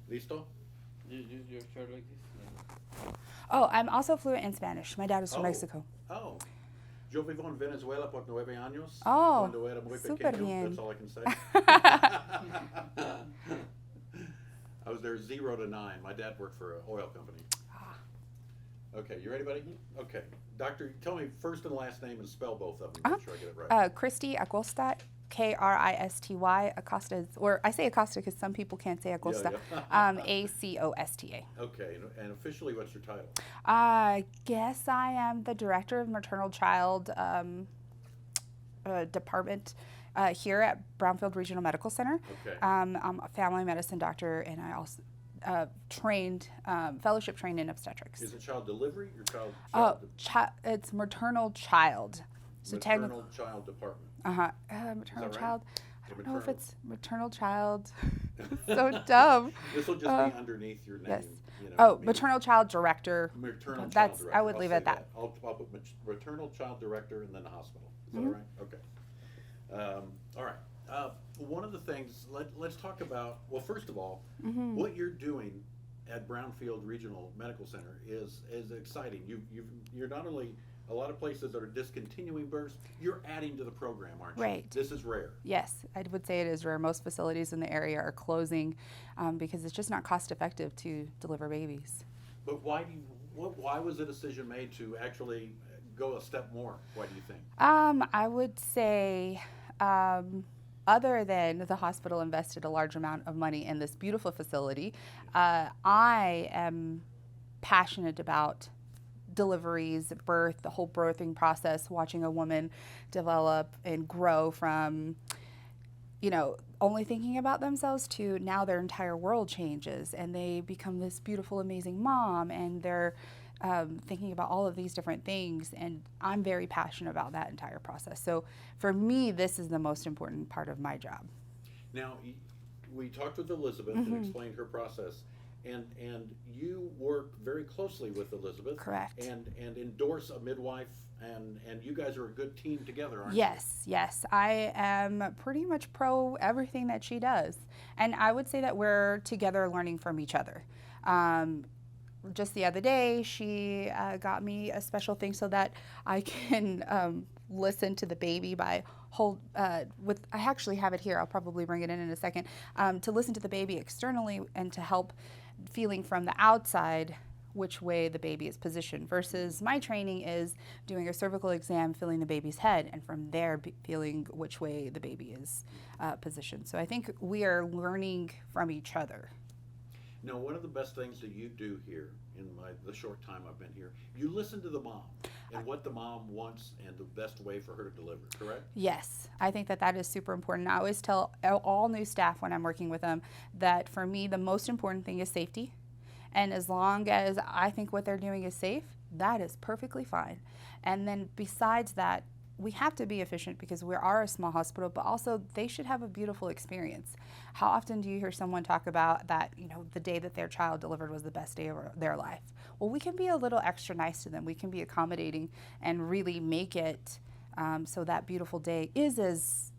Listo? Your chair like this? Oh, I'm also fluent in Spanish. My dad is from Oh, Mexico. oh. Yo vivo en Venezuela por 9 años. Oh, Cuando era muy super pequeño. That's bien. all I can say. I was there 0 to 9. My dad worked for an oil company. Okay, you ready, buddy? Okay. Doctor, tell me first and last name and spell both of them. Make sure I get it right. Christy Acosta, Kristy. Acosta is, or I say Acosta because some people can't say Acosta. Yeah. Acosta. Okay, and officially, what's your title? I guess I am the director of maternal child department here at Brownfield Regional Medical Center. Okay. I'm a family medicine doctor, and I also fellowship trained in obstetrics. Is it child delivery or It's maternal child. So maternal child department. Maternal right? child. I don't know if Maternal. it's maternal child. So dumb. This will just be underneath your name. Yes. You know, Oh, maybe. maternal child director. Maternal That's child director. I would I'll leave say it at that. I'll put maternal child director and then the hospital. Is that all right? Okay. All right. One of the things, let's talk about, well, first of all, what you're doing at Brownfield Regional Medical Center is exciting. You're not only a lot of places that are discontinuing births, you're adding to the program, aren't you? Right. This is rare. Yes, I would say it is rare. Most facilities in the area are closing because it's just not cost effective to deliver babies. But why was the decision made to actually go a step more? Why do you think? I would say, other than the hospital invested a large amount of money in this beautiful facility, I am passionate about deliveries, birth, the whole birthing process, watching a woman develop and grow from, only thinking about themselves to now their entire world changes and they become this beautiful, amazing mom, and they're thinking about all of these different things, and I'm very passionate about that entire process. So for me, this is the most important part of my job. Now, we talked with Elizabeth and explained her process, and you work very closely with Elizabeth. Correct. And endorse a midwife, and you guys are a good team together, aren't you? Yes. I am pretty much pro everything that she does. And I would say that we're together learning from each other. Just the other day, she got me a special thing so that I can listen to the baby by I actually have it here. I'll probably bring it in a second. To listen to the baby externally and to help feeling from the outside which way the baby is positioned, versus my training is doing a cervical exam, feeling the baby's head, and from there feeling which way the baby is positioned. So I think we are learning from each other. Now, one of the best things that you do here in the short time I've been here, you listen to the mom and what the mom wants and the best way for her to deliver, correct? Yes, I think that is super important. I always tell all new staff when I'm working with them that for me, the most important thing is safety. And as long as I think what they're doing is safe, that is perfectly fine. And then besides that, we have to be efficient because we are a small hospital, but also they should have a beautiful experience. How often do you hear someone talk about that, the day that their child delivered was the best day of their life? Well, we can be a little extra nice to them. We can be accommodating and really make it so that beautiful day is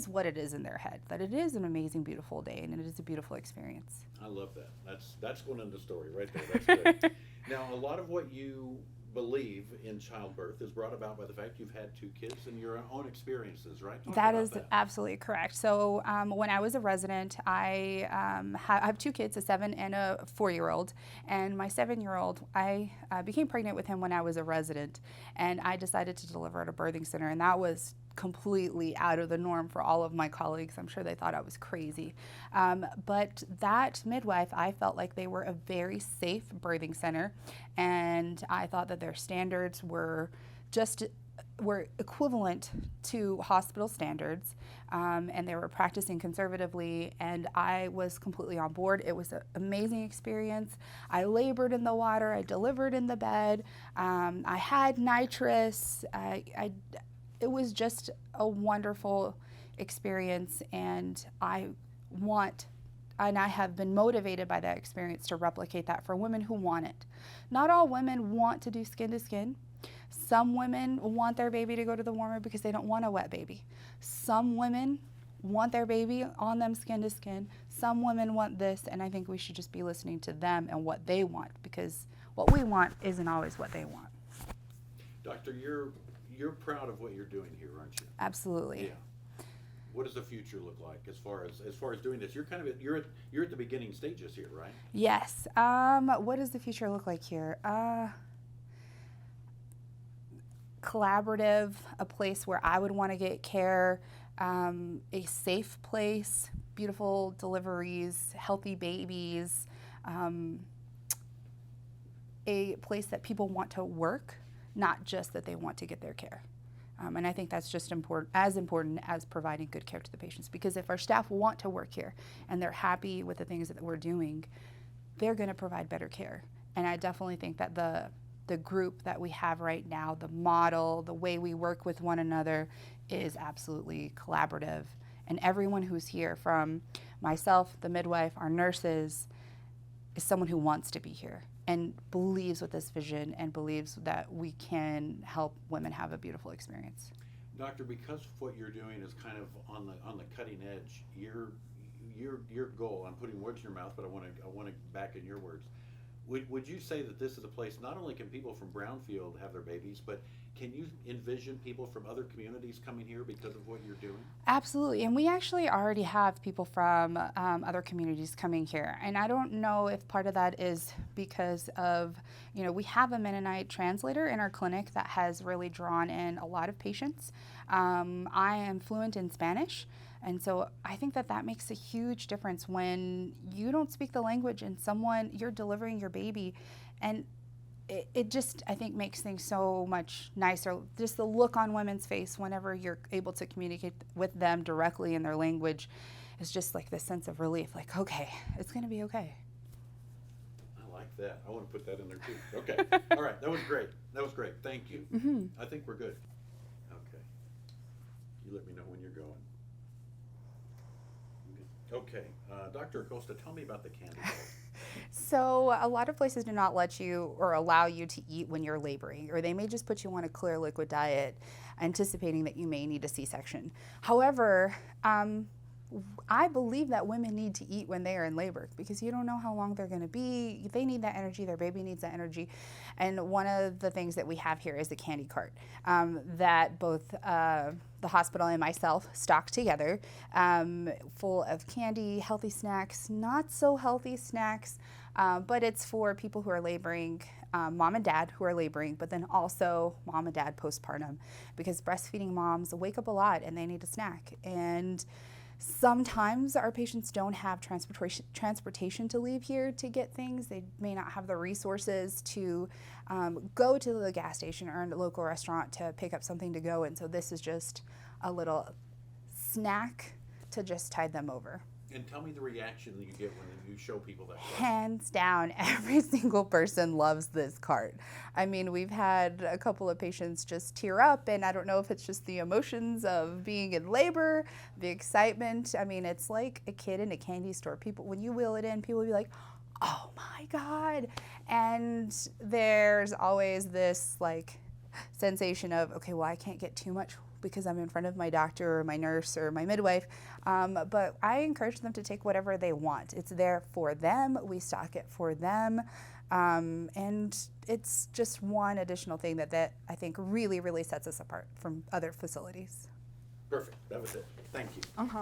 what it is in their head, that it is an amazing, beautiful day, and it is a beautiful experience. I love that. That's going into the story right there. That's good. Now, a lot of what you believe in childbirth is brought about by the fact you've had 2 kids and your own experiences, right? That is absolutely correct. So when I was a resident, I have 2 kids, a 7 and a 4-year-old. And my 7-year-old, I became pregnant with him when I was a resident, and I decided to deliver at a birthing center, and that was completely out of the norm for all of my colleagues. I'm sure they thought I was crazy. But that midwife, I felt like they were a very safe birthing center, and I thought that their standards were equivalent to hospital standards, and they were practicing conservatively, and I was completely on board. It was an amazing experience. I labored in the water, I delivered in the bed, I had nitrous, it was just a wonderful experience, and I have been motivated by that experience to replicate that for women who want it. Not all women want to do skin to skin. Some women want their baby to go to the warmer because they don't want a wet baby. Some women want their baby on them skin to skin. some women want this, and I think we should just be listening to them and what they want, because what we want isn't always what they want. Doctor, you're proud of what you're doing here, aren't you? Absolutely. Yeah. What does the future look like as far as doing this? You're kind of you're at the beginning stages here, right? Yes. What does the future look like here? Collaborative, a place where I would want to get care, a safe place, beautiful deliveries, healthy babies, a place that people want to work, not just that they want to get their care. And I think that's just as important as providing good care to the patients, because if our staff want to work here and they're happy with the things that we're doing, they're going to provide better care. And I definitely think that the group that we have right now, the model, the way we work with one another is absolutely collaborative. And everyone who's here, from myself, the midwife, our nurses, is someone who wants to be here and believes with this vision and believes that we can help women have a beautiful experience. Doctor, because what you're doing is kind of on the cutting edge, your goal, I'm putting words in your mouth, but I want to back in your words. Would you say that this is a place, not only can people from Brownfield have their babies, but can you envision people from other communities coming here because of what you're doing? Absolutely, and we actually already have people from other communities coming here, and I don't know if part of that is because of, we have a Mennonite translator in our clinic that has really drawn in a lot of patients. I am fluent in Spanish, and so I think that makes a huge difference when you don't speak the language and you're delivering your baby, and it just, I think, makes things so much nicer. Just the look on women's face whenever you're able to communicate with them directly in their language is just like this sense of relief, like, okay, it's going to be okay. I like that. I want to put that in there too. Okay. All right. That was great. Thank you. Mm-hmm. I think we're good. Okay. You let me know when you're going. Okay. Dr. Acosta, tell me about the candy bowl. So a lot of places do not let you or allow you to eat when you're laboring, or they may just put you on a clear liquid diet, anticipating that you may need a C-section. However, I believe that women need to eat when they are in labor, because you don't know how long they're going to be. They need that energy. Their baby needs that energy. And one of the things that we have here is the candy cart that both the hospital and myself stock together, full of candy, healthy snacks, not so healthy snacks, but it's for people who are laboring, mom and dad who are laboring, but then also mom and dad postpartum, because breastfeeding moms wake up a lot and they need a snack. And sometimes our patients don't have transportation to leave here to get things. They may not have the resources to go to the gas station or a local restaurant to pick up something to go, and so this is just a little snack to just tide them over. And tell me the reaction that you get when you show people that. Hands down, every single person loves this cart. I mean, we've had a couple of patients just tear up, and I don't know if it's just the emotions of being in labor, the excitement. I mean, it's like a kid in a candy store. People, when you wheel it in, people will be like, oh my God. And there's always this like sensation of, okay, well, I can't get too much because I'm in front of my doctor or my nurse or my midwife, but I encourage them to take whatever they want. It's there for them, we stock it for them, and it's just one additional thing that I think really, really sets us apart from other facilities. Perfect, that was it. Thank you. Uh-huh.